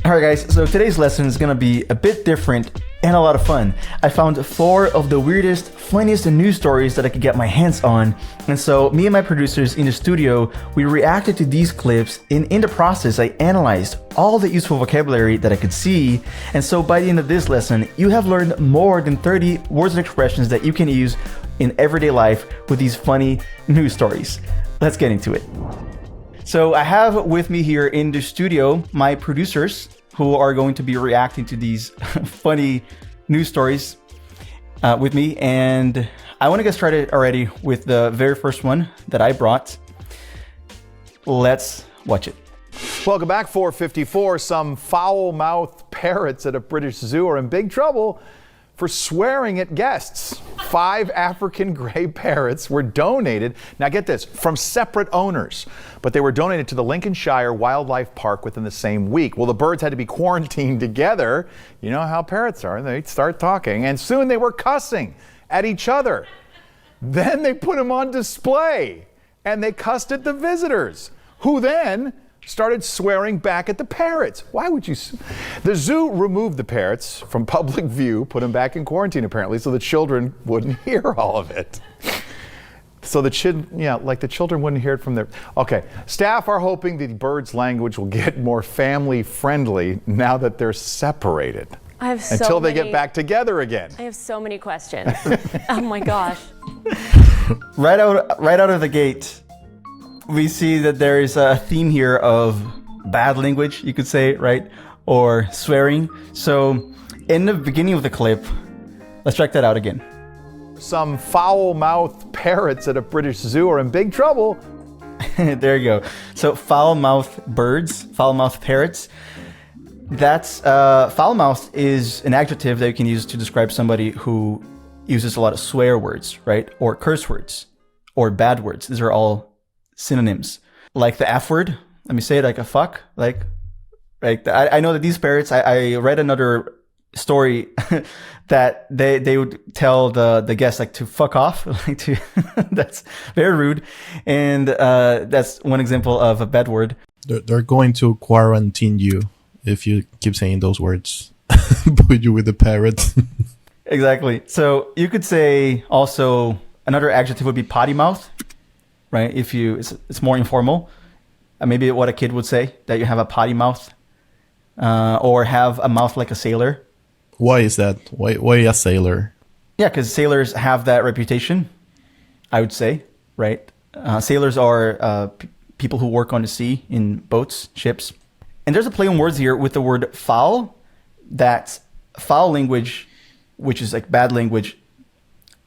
Alright guys, so today's lesson is gonna be a bit different and a lot of fun. I found 4 of the weirdest, funniest news stories that I could get my hands on. And so me and my producers in the studio, we reacted to these clips, and in the process I analyzed all the useful vocabulary that I could see. And so by the end of this lesson, you have learned more than 30 words and expressions that you can use in everyday life with these funny news stories. Let's get into it. So I have with me here in the studio my producers who are going to be reacting to these funny news stories with me. And I want to get started already with the very first one that I brought. Let's watch it. Welcome back, 454. Some foul-mouthed parrots at a British zoo are in big trouble for swearing at guests. 5 African gray parrots were donated, now get this, from separate owners, but they were donated to the Lincolnshire Wildlife Park within the same week. Well, the birds had to be quarantined together. You know how parrots are, they start talking, and soon they were cussing at each other. Then they put them on display, and they cussed at the visitors, who then started swearing back at the parrots. Why would you? The zoo removed the parrots from public view, put them back in quarantine apparently, so the children wouldn't hear all of it. So the children wouldn't hear it from their. Okay, staff are hoping the birds' language will get more family friendly now that they're separated. I have so until they many, get back together again. I have so many questions. Oh my gosh. Right out of the gate, we see that there is a theme here of bad language, you could say, right? Or swearing. So in the beginning of the clip, let's check that out again. Some foul-mouthed parrots at a British zoo are in big trouble. There you go. So foul-mouthed birds, foul-mouthed parrots. That's foul-mouthed is an adjective that you can use to describe somebody who uses a lot of swear words, right? Or curse words, or bad words. These are all synonyms. Like the F word, let me say it, like a fuck, like I know that these parrots, I read another story that they would tell the guests like to fuck off, like to that's very rude, and that's one example of a bad word. They're going to quarantine you if you keep saying those words. Put you with the parrot. Exactly. So you could say also another adjective would be potty mouth. Right? If you, it's more informal. Maybe what a kid would say, that you have a potty mouth, or have a mouth like a sailor. Why is that? Why a sailor? Yeah, because sailors have that reputation, I would say, right? Sailors are people who work on the sea in boats, ships. And there's a play on words here with the word foul. That foul language, which is like bad language,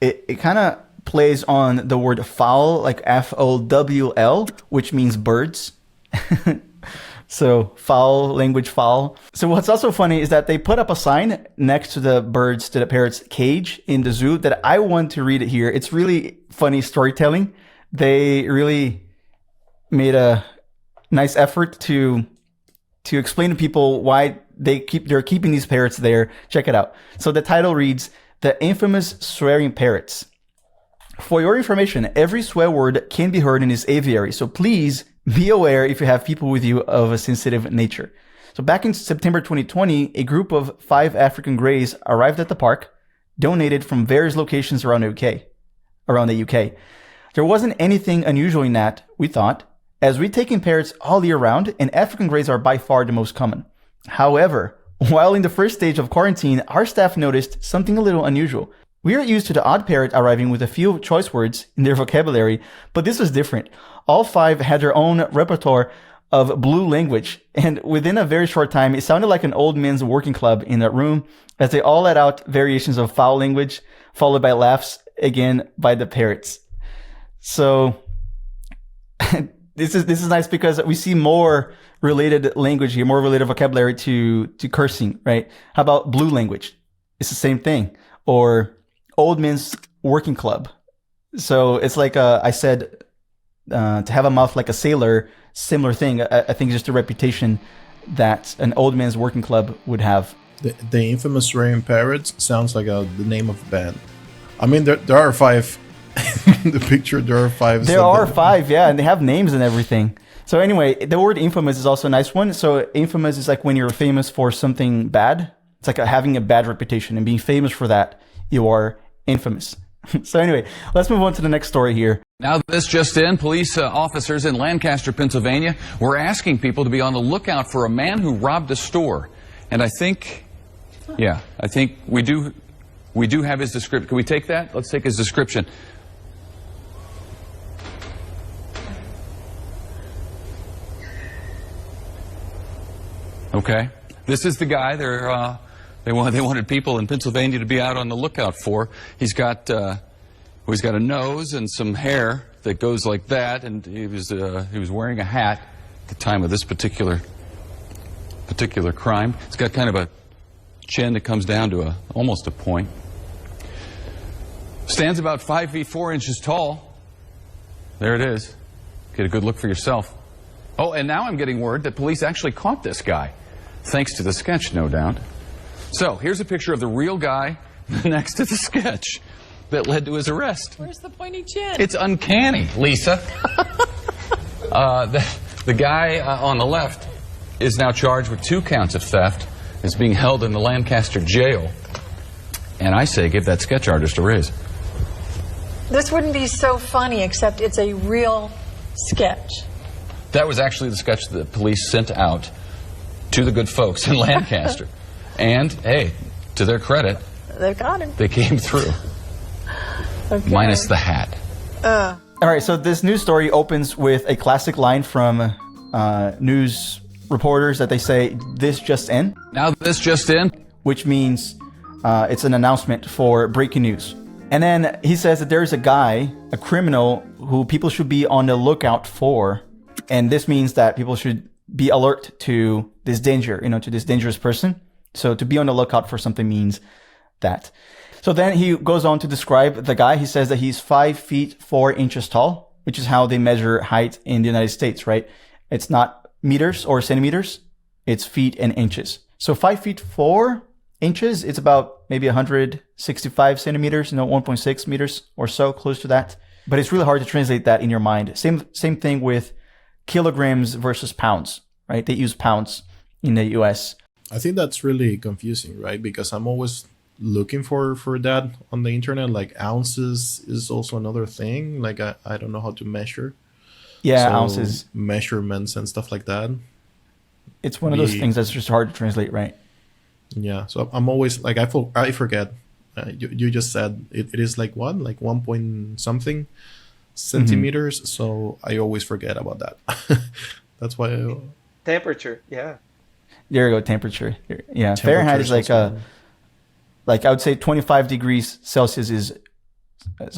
it kind of plays on the word fowl, like F-O-W-L, which means birds. So foul language, foul. So what's also funny is that they put up a sign next to the birds, to the parrot's cage in the zoo, that I want to read it here. It's really funny storytelling. They really made a nice effort to explain to people why they're keeping these parrots there. Check it out. So the title reads, "The Infamous Swearing Parrots." For your information, every swear word can be heard in this aviary, so please be aware if you have people with you of a sensitive nature. So back in September 2020, a group of 5 African greys arrived at the park, donated from various locations around the UK. There wasn't anything unusual in that, we thought, as we take in parrots all year round, and African greys are by far the most common. However, while in the first stage of quarantine, our staff noticed something a little unusual. We are used to the odd parrot arriving with a few choice words in their vocabulary, but this was different. All 5 had their own repertoire of blue language, and within a very short time, it sounded like an old men's working club in that room, as they all let out variations of foul language, followed by laughs again by the parrots. So this is nice because we see more related language here, more related vocabulary to cursing, right? How about blue language? It's the same thing. Or old men's working club. So it's like I said, to have a mouth like a sailor, similar thing. I think just a reputation that an old man's working club would have. The infamous swearing parrots sounds like the name of a band. I mean, there are 5. In the picture, there are 5. There are 5, yeah, and they have names and everything. So anyway, the word infamous is also a nice one. So infamous is like when you're famous for something bad. It's like having a bad reputation, and being famous for that, you are infamous. So anyway, let's move on to the next story here. Now, this just in, police officers in Lancaster, Pennsylvania, were asking people to be on the lookout for a man who robbed a store. And I think we do have his description. Can we take that? Let's take his description. Okay, this is the guy they wanted people in Pennsylvania to be out on the lookout for. He's got a nose and some hair that goes like that, and he was wearing a hat at the time of this particular crime. He's got kind of a chin that comes down to almost a point. Stands about 5 feet 4 inches tall. There it is. Get a good look for yourself. Oh, and now I'm getting word that police actually caught this guy, thanks to the sketch, no doubt. So here's a picture of the real guy next to the sketch that led to his arrest. Where's the pointy chin? It's uncanny, Lisa. The guy on the left is now charged with 2 counts of theft, is being held in the Lancaster jail. And I say give that sketch artist a raise. This wouldn't be so funny, except it's a real sketch. That was actually the sketch that the police sent out to the good folks in Lancaster. And, hey, to their credit, They've got him. they came through. Okay. Minus the hat. All right, so this news story opens with a classic line from news reporters that they say, "This just in," Now this just in. which means it's an announcement for breaking news. And then he says that there's a guy, a criminal, who people should be on the lookout for. And this means that people should be alert to this danger, to this dangerous person. So to be on the lookout for something means that. So then he goes on to describe the guy. He says that he's 5 feet 4 inches tall, which is how they measure height in the United States, right? It's not meters or centimeters. It's feet and inches. So 5 feet 4 inches, it's about maybe 165 centimeters, 1.6 meters or so, close to that. But it's really hard to translate that in your mind. Same thing with kilograms versus pounds, right? They use pounds in the US. I think that's really confusing, right? Because I'm always looking for that on the internet. Like ounces is also another thing. Like I don't know how to measure. Yeah, So ounces. measurements and stuff like that. It's one of those things that's just hard to translate, right? Yeah, so I'm always like I forget. You just said it is like what, like 1 point something centimeters. So I always forget about that. That's why. Temperature, yeah. There you go, temperature. Yeah, Fahrenheit is like I would say 25 degrees Celsius is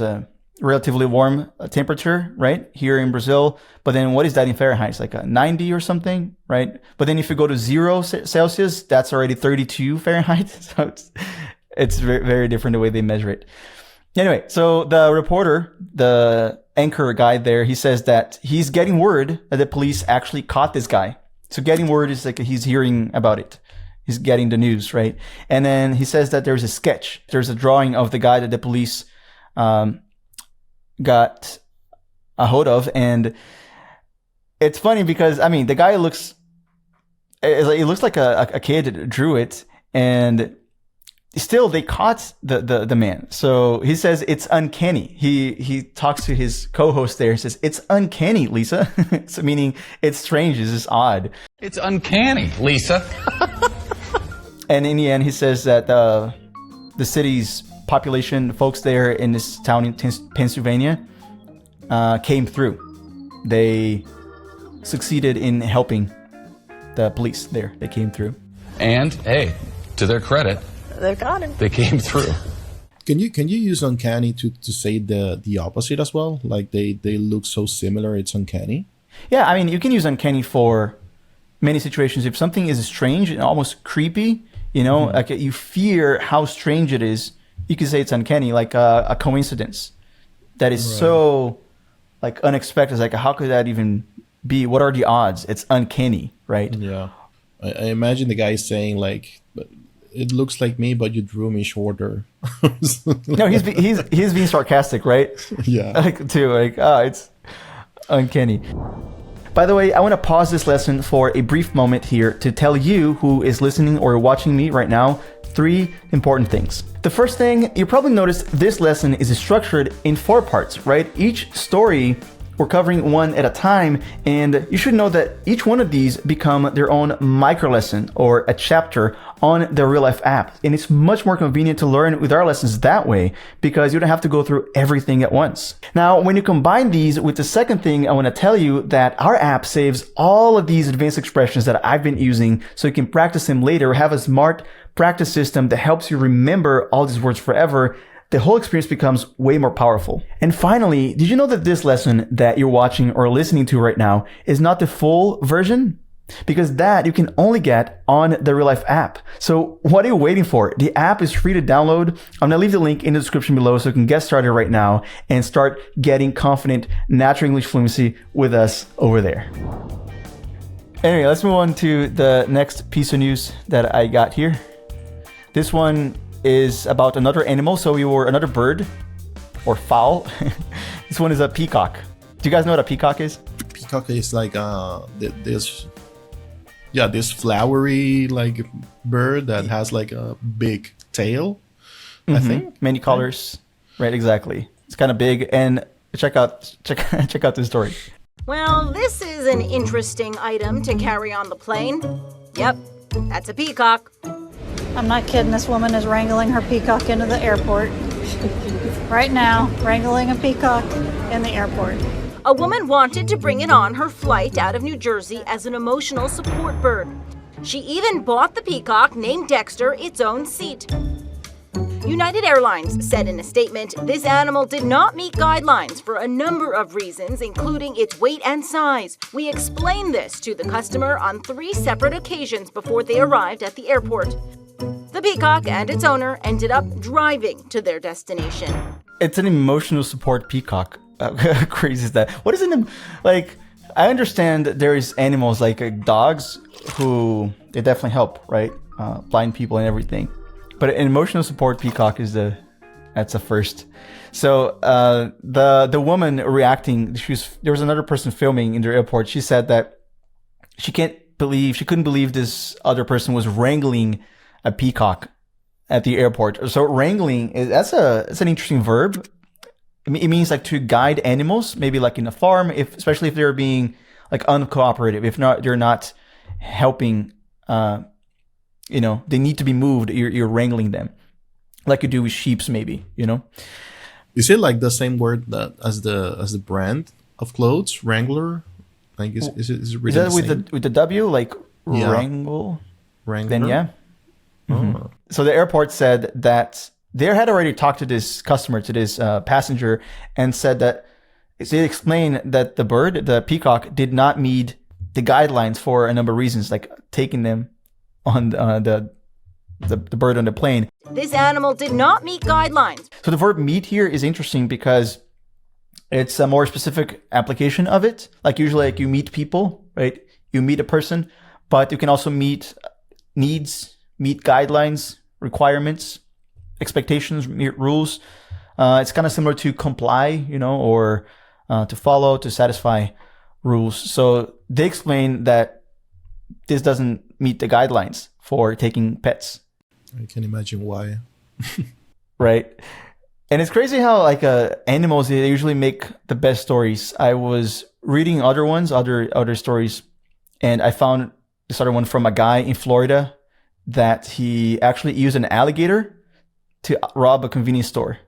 a relatively warm temperature, right? Here in Brazil. But then what is that in Fahrenheit? It's like a 90 or something, right? But then if you go to 0 Celsius, that's already 32 Fahrenheit. So it's very, very different the way they measure it. Anyway, so the reporter, the anchor guy there, he says that he's getting word that the police actually caught this guy. So getting word is like he's hearing about it. He's getting the news, right? And then he says that there's a sketch. There's a drawing of the guy that the police got a hold of. And it's funny because, the guy looks like a kid drew it. And still, they caught the man. So he says it's uncanny. He talks to his co-host there and says, "It's uncanny, Lisa." So meaning it's strange, it's just odd. It's uncanny, Lisa. And in the end, he says that the city's population, folks there in this town in Pennsylvania, came through. They succeeded in helping the police there. They came through. And, hey, to their credit, They've got him. they came through. Can you use uncanny to say the opposite as well? Like they look so similar, it's uncanny. Yeah, you can use uncanny for many situations. If something is strange and almost creepy, like you fear how strange it is, you can say it's uncanny, like a coincidence that is so like unexpected. It's like, how could that even be? What are the odds? It's uncanny, right? Yeah, I imagine the guy saying like, "It looks like me, but you drew me shorter." No, he's being sarcastic, right? Yeah. It's uncanny. By the way, I want to pause this lesson for a brief moment here to tell you who is listening or watching me right now 3 important things. The first thing, you probably noticed this lesson is structured in 4 parts, right? Each story, we're covering one at a time, and you should know that each one of these become their own micro lesson or a chapter on the RealLife app. And it's much more convenient to learn with our lessons that way because you don't have to go through everything at once. Now, when you combine these with the second thing, I want to tell you that our app saves all of these advanced expressions that I've been using so you can practice them later, have a smart practice system that helps you remember all these words forever. The whole experience becomes way more powerful. And finally, did you know that this lesson that you're watching or listening to right now is not the full version? Because that you can only get on the RealLife app. So what are you waiting for? The app is free to download. I'm going to leave the link in the description below so you can get started right now and start getting confident natural English fluency with us over there. Anyway, let's move on to the next piece of news that I got here. This one is about another animal. So you were another bird or fowl. This one is a peacock. Do you guys know what a peacock is? Peacock is like this flowery like bird that has like a big tail. I think many colors. Right, exactly. It's kind of big. And check out this story. Well, this is an interesting item to carry on the plane. Yep, that's a peacock. I'm not kidding. This woman is wrangling her peacock into the airport. Right now, wrangling a peacock in the airport. A woman wanted to bring it on her flight out of New Jersey as an emotional support bird. She even bought the peacock, named Dexter, its own seat. United Airlines said in a statement, this animal did not meet guidelines for a number of reasons, including its weight and size. We explained this to the customer on 3 separate occasions before they arrived at the airport. The peacock and its owner ended up driving to their destination. It's an emotional support peacock. How crazy is that? What is it? Like, I understand there is animals like dogs who they definitely help, right? Blind people and everything. But an emotional support peacock that's a first. So the woman reacting, there was another person filming in the airport. She said that she couldn't believe this other person was wrangling a peacock at the airport. So wrangling it's an interesting verb. It means like to guide animals, maybe like in a farm, especially if they're being like uncooperative. If not, they're not helping. They need to be moved. You're wrangling them, like you do with sheep, maybe. Is it like the same word as the brand of clothes, Wrangler? Like is it really that with the W, like wrangle? Wrangler? Then yeah. Oh. So the airport said that they had already talked to this customer, to this passenger, and said that they explained that the peacock, did not meet the guidelines for a number of reasons, like taking them on the bird on the plane. This animal did not meet guidelines. So the verb meet here is interesting because it's a more specific application of it. Like usually like you meet people, right? You meet a person, but you can also meet needs, meet guidelines, requirements, expectations, rules. It's kind of similar to comply, or to follow, to satisfy rules. So they explain that this doesn't meet the guidelines for taking pets. I can imagine why. Right. And it's crazy how animals, they usually make the best stories. I was reading other stories, and I found this other one from a guy in Florida that he actually used an alligator to rob a convenience store.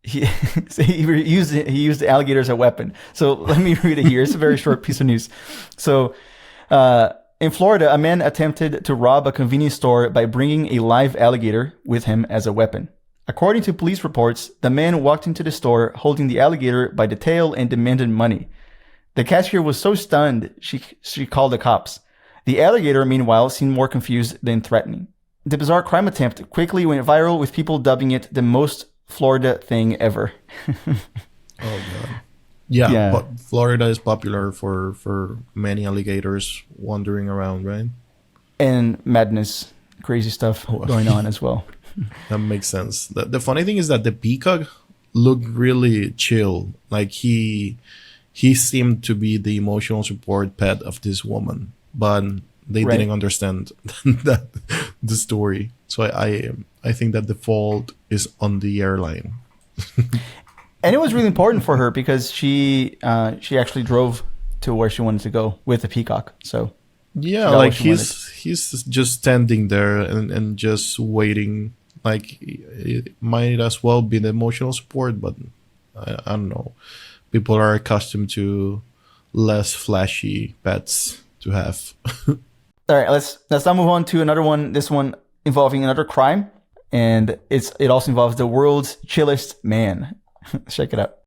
He used the alligator as a weapon. So let me read it here. It's a very short piece of news. So in Florida, a man attempted to rob a convenience store by bringing a live alligator with him as a weapon. According to police reports, the man walked into the store holding the alligator by the tail and demanded money. The cashier was so stunned, she called the cops. The alligator, meanwhile, seemed more confused than threatening. The bizarre crime attempt quickly went viral, with people dubbing it the most Florida thing ever. Oh, God. Yeah, but Florida is popular for many alligators wandering around, right? And madness, crazy stuff going on as well. That makes sense. The funny thing is that the peacock looked really chill. Like he he seemed to be the emotional support pet of this woman, but they didn't understand the story. So I think that the fault is on the airline. And it was really important for her because she actually drove to where she wanted to go with the peacock. So yeah, like he's just standing there and just waiting. Like it might as well be the emotional support, but I don't know. People are accustomed to less flashy pets to have. All right, let's now move on to another one. This one involving another crime, and it also involves the world's chillest man. Check it out.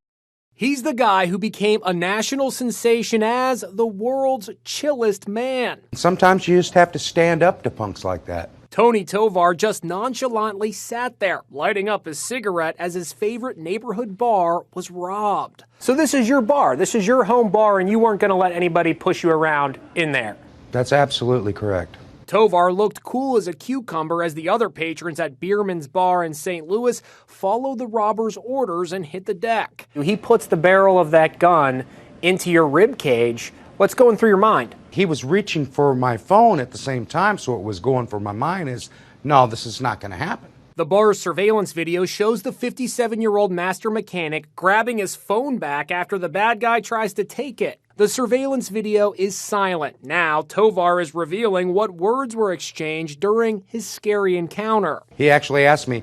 He's the guy who became a national sensation as the world's chillest man. Sometimes you just have to stand up to punks like that. Tony Tovar just nonchalantly sat there, lighting up his cigarette as his favorite neighborhood bar was robbed. So this is your bar, this is your home bar, and you weren't going to let anybody push you around in there? That's absolutely correct. Tovar looked cool as a cucumber as the other patrons at Bierman's Bar in St. Louis followed the robber's orders and hit the deck. He puts the barrel of that gun into your rib cage. What's going through your mind? He was reaching for my phone at the same time, so what was going for my mind is, no, this is not going to happen. The bar's surveillance video shows the 57-year-old master mechanic grabbing his phone back after the bad guy tries to take it. The surveillance video is silent. Now, Tovar is revealing what words were exchanged during his scary encounter. He actually asked me,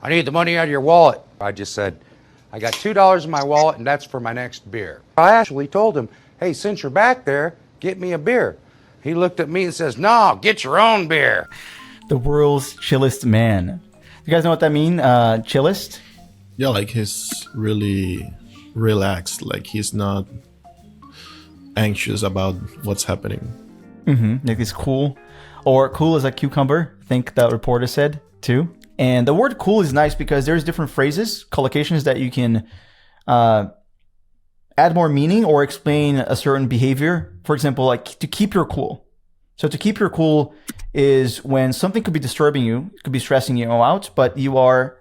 I need the money out of your wallet. I just said, I got $2 in my wallet and that's for my next beer. I actually told him, hey, since you're back there, get me a beer. He looked at me and says, no, get your own beer. The world's chillest man. You guys know what that means? Chillest? Yeah, like he's really relaxed. Like he's not anxious about what's happening. Like he's cool. Or cool as a cucumber, I think the reporter said too. And the word cool is nice because there's different phrases, collocations that you can add more meaning or explain a certain behavior. For example, like to keep your cool. So to keep your cool is when something could be disturbing you, it could be stressing you out, but you are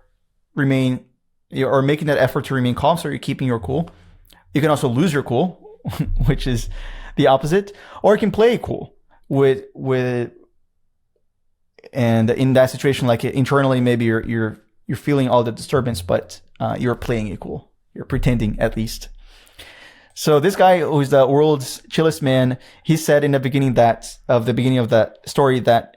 making that effort to remain calm, so you're keeping your cool. You can also lose your cool, which is the opposite, or you can play it cool and in that situation, like internally, maybe you're feeling all the disturbance, but you're playing it cool. You're pretending at least. So this guy, who's the world's chillest man, he said in the beginning of that story that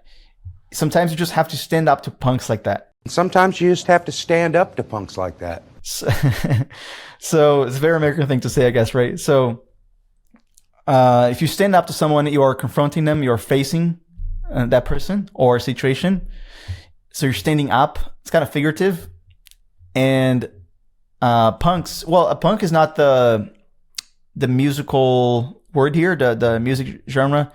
sometimes you just have to stand up to punks like that. Sometimes you just have to stand up to punks like that. So it's a very American thing to say, I guess, right? So if you stand up to someone, you are confronting them, you're facing that person or situation. So you're standing up. It's kind of figurative. And punks, well, a punk is not the musical word here, the music genre.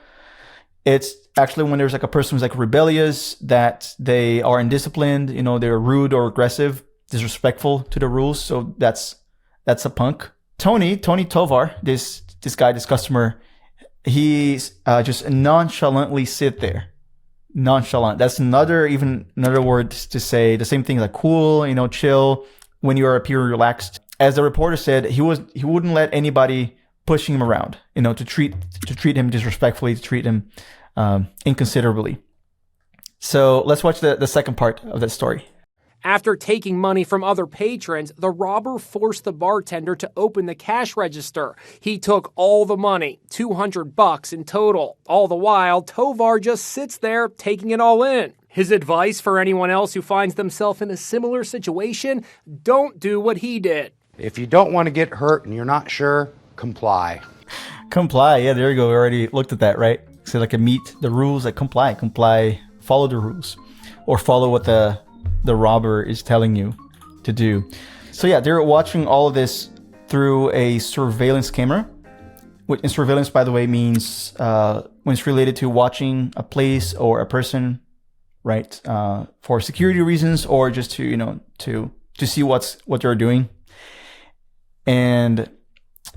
It's actually when there's like a person who's like rebellious, that they are indisciplined, they're rude or aggressive, disrespectful to the rules. So that's a punk. Tony Tovar, this customer, he's just nonchalantly sit there. Nonchalant. That's another word to say the same thing, like cool, chill, when you are appearing relaxed. As the reporter said, he wouldn't let anybody pushing him around, to treat him disrespectfully, to treat him inconsiderably. So let's watch the second part of that story. After taking money from other patrons, the robber forced the bartender to open the cash register. He took all the money, $200 in total. All the while, Tovar just sits there taking it all in. His advice for anyone else who finds themselves in a similar situation: don't do what he did. If you don't want to get hurt and you're not sure, comply. Comply, yeah, there you go. We already looked at that, right? So like meet the rules, like comply, follow the rules, or follow what the robber is telling you to do. So yeah, they're watching all of this through a surveillance camera. And surveillance, by the way, means when it's related to watching a place or a person, right? For security reasons, or just to to see what they're doing. And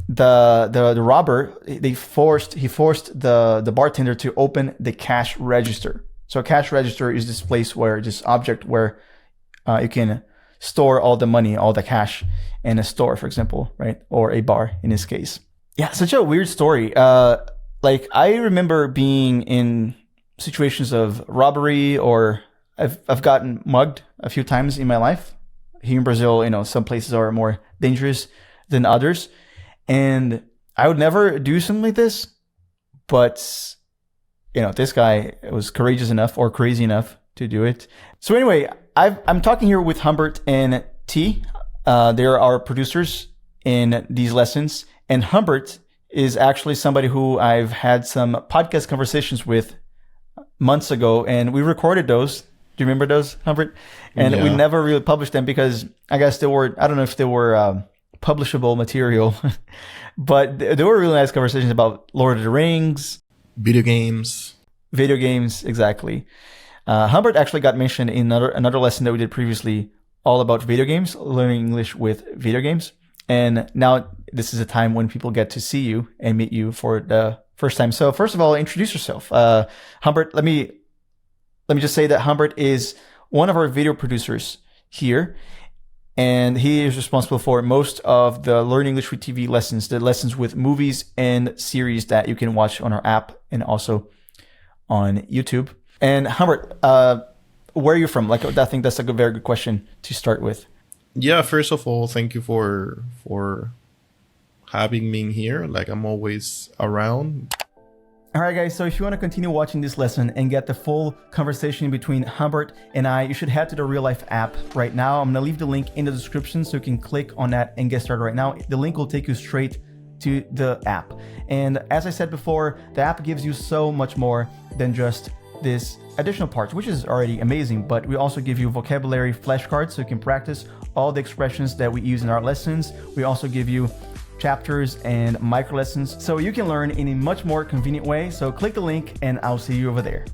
the robber, he forced the bartender to open the cash register. So a cash register is this place this object where you can store all the money, all the cash in a store, for example, right? Or a bar in this case. Yeah, such a weird story. Like I remember being in situations of robbery, or I've gotten mugged a few times in my life. Here in Brazil, you know, some places are more dangerous than others. And I would never do something like this. But, you know, this guy was courageous enough or crazy enough to do it. So anyway, I'm talking here with Humbert and T. They're our producers in these lessons. And Humbert is actually somebody who I've had some podcast conversations with months ago. And we recorded those. Do you remember those, Humbert? And we never really published them because I guess they were, I don't know if they were publishable material, but they were really nice conversations about Lord of the Rings. Video games, exactly. Humbert actually got mentioned in another lesson that we did previously, all about video games, learning English with video games. And now this is a time when people get to see you and meet you for the first time. So first of all, introduce yourself. Humbert, let me just say that Humbert is one of our video producers here. And he is responsible for most of the Learn English with TV lessons, the lessons with movies and series that you can watch on our app and also on YouTube. And Humbert, where are you from? Like, I think that's like a very good question to start with. Yeah, first of all, thank you for having me here. Like, I'm always around. All right, guys, so if you want to continue watching this lesson and get the full conversation between Humbert and I, you should head to the RealLife app right now. I'm going to leave the link in the description so you can click on that and get started right now. The link will take you straight to the app. And as I said before, the app gives you so much more than just this additional part, which is already amazing, but we also give you vocabulary flashcards so you can practice all the expressions that we use in our lessons. We also give you chapters and micro lessons so you can learn in a much more convenient way. So click the link and I'll see you over there.